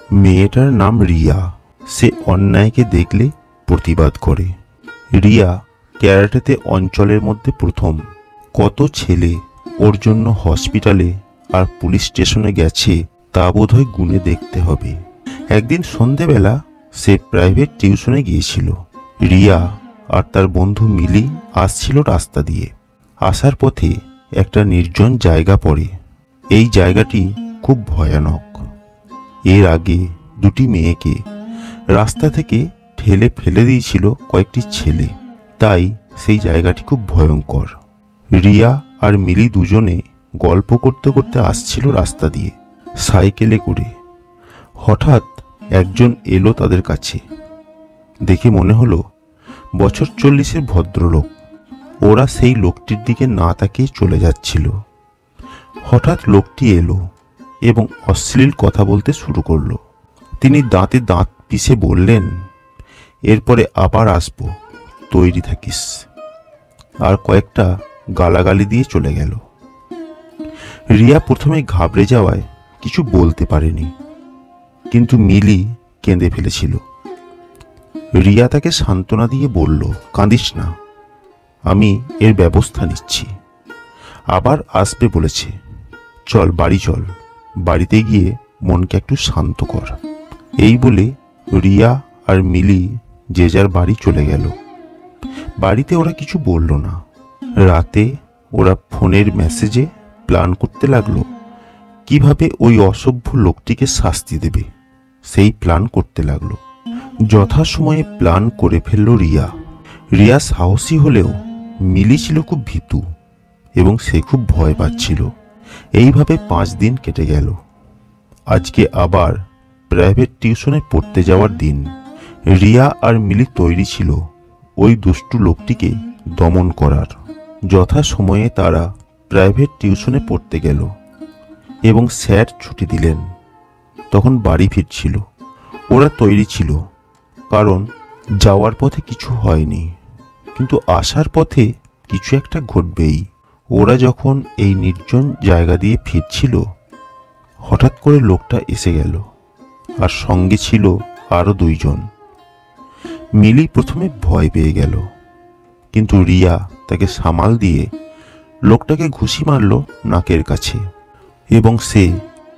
মেয়েটার নাম রিয়া। সে অন্যায়কে দেখলে প্রতিবাদ করে। রিয়া ক্যারাটেতে অঞ্চলের মধ্যে প্রথম। কত ছেলে ওর জন্য হসপিটালে আর পুলিশ স্টেশনে গেছে তা বোধহয় গুণে দেখতে হবে। একদিন সন্ধেবেলা সে প্রাইভেট টিউশনে গিয়েছিল। রিয়া আর তার বন্ধু মিলি আসছিল রাস্তা দিয়ে। আসার পথে একটা নির্জন জায়গা পড়ে। এই জায়গাটি খুব ভয়ানক। এর আগে দুটি মেয়েকে রাস্তা থেকে ঠেলে ফেলে দিয়েছিল কয়েকটি ছেলে, তাই সেই জায়গাটি খুব ভয়ঙ্কর। রিয়া আর মিলি দুজনে গল্প করতে করতে আসছিল রাস্তা দিয়ে সাইকেলে করে। হঠাৎ একজন এলো তাদের কাছে। দেখে মনে হলো বছর 40-এর ভদ্রলোক। ওরা সেই লোকটির দিকে না তাকিয়ে চলে যাচ্ছিল। হঠাৎ লোকটি এলো এবং অশ্লীল কথা বলতে শুরু করলো। তিনি দাঁতে দাঁত পিষে বললেন, এরপরে আবার আসবো, তৈরি থাকিস। আর কয়েকটা গালাগালি দিয়ে চলে গেল। রিয়া প্রথমে ঘাবড়ে যাওয়ায় কিছু বলতে পারেনি, কিন্তু মিলি কেঁদে ফেলেছিল। রিয়া তাকে সান্ত্বনা দিয়ে বলল, কাঁদিস না, আমি এর ব্যবস্থা নিচ্ছি। আবার আসবে বলেছে, চল বাড়ি চল, বাড়িতে গিয়ে মনকে একটু শান্ত কর। এই বলে রিয়া আর মিলি যে যার বাড়ি চলে গেল। বাড়িতে ওরা কিছু বলল না। রাতে ওরা ফোনের মেসেজে প্ল্যান করতে লাগলো কিভাবে ওই অসভ্য লোকটিকে শাস্তি দেবে। সেই প্ল্যান করতে লাগলো। যথাসময়ে প্ল্যান করে ফেলল রিয়া। রিয়া সাহসী হলেও মিলি ছিল খুব ভীতু এবং সে খুব ভয় পাচ্ছিল। এইভাবে 5 দিন কেটে গেল। আজকে আবার প্রাইভেট টিউশনে পড়তে যাওয়ার দিন। রিয়া আর মিলি তৈরি ছিল ওই দুষ্টু লোকটিকে দমন করার। যথাসময়ে তারা প্রাইভেট টিউশনে পড়তে গেল এবং স্যার ছুটি দিলেন। তখন বাড়ি ফিরছিল। ওরা তৈরি ছিল, কারণ যাওয়ার পথে কিছু হয়নি, কিন্তু আসার পথে কিছু একটা ঘটবেই। ওরা যখন এই নির্জন জায়গা দিয়ে ফিরছিল, হঠাৎ করে লোকটা এসে গেল আর সঙ্গে ছিল আরো 2 জন। মিলি প্রথমে ভয় পেয়ে গেল, কিন্তু রিয়া তাকে সামাল দিয়ে লোকটাকে ঘুষি মারল নাকের কাছে এবং সে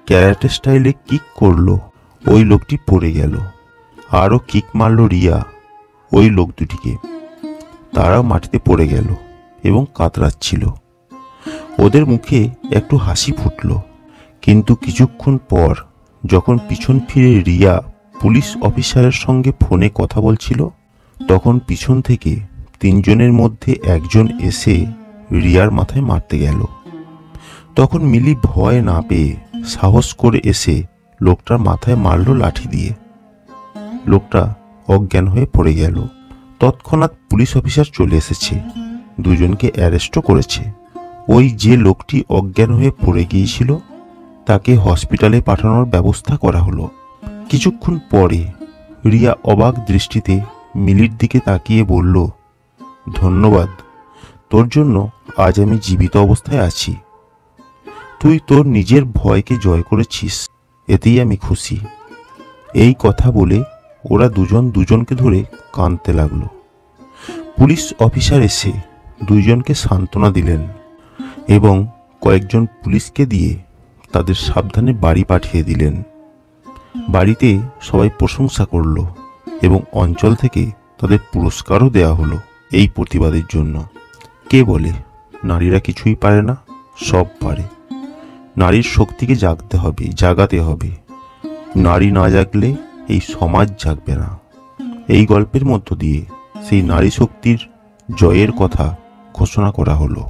ক্যারাটে স্টাইলে কিক করলো। ওই লোকটি পড়ে গেল। আরও কিক মারল রিয়া ওই লোক দুটিকে। তারাও মাটিতে পড়ে গেল এবং কাতরাচ্ছিল। ওদের মুখে একটু হাসি ফুটল, কিন্তু কিছুক্ষণ পর যখন পিছন ফিরে রিয়া পুলিশ অফিসারের সঙ্গে ফোনে কথা বলছিল, তখন পিছন থেকে 3 জনের মধ্যে একজন এসে রিয়ার মাথায় মারতে গেল। তখন মিলি ভয় না পেয়ে সাহস করে এসে লোকটার মাথায় মারল লাঠি দিয়ে। লোকটা অজ্ঞান হয়ে পড়ে গেল। তৎক্ষণাৎ পুলিশ অফিসার চলে এসেছে, 2 জনকে অ্যারেস্টও করেছে। ওই যে লোকটি অজ্ঞান হয়ে পড়ে গিয়েছিল তাকে হসপিটালে পাঠানোর ব্যবস্থা করা হলো। কিছুক্ষণ পরে রিয়া অবাক দৃষ্টিতে মিলির দিকে তাকিয়ে বলল, ধন্যবাদ, তোর জন্য আজ আমি জীবিত অবস্থায় আছি। তুই তোর নিজের ভয়কে জয় করেছিস, এতেই আমি খুশি। এই কথা বলে ওরা 2 জন 2 জনকে ধরে কাঁদতে লাগলো। পুলিশ অফিসার এসে 2 জনকে সান্ত্বনা দিলেন এবং কয়েকজন পুলিশকে দিয়ে তাদের সাবধানে বাড়ি পাঠিয়ে দিলেন। বাড়িতে সবাই প্রশংসা করল এবং অঞ্চল থেকে তাদের পুরস্কারও দেয়া হলো এই প্রতিবাদের জন্য। কে বলে নারীরা কিছুই পারে না? সব পারে। নারীর শক্তিকে জাগাতে হবে। নারী না জাগলে এই সমাজ জাগবে না। এই গল্পের মধ্য দিয়ে সেই নারী শক্তির জয়ের কথা ঘোষণা করা হলো।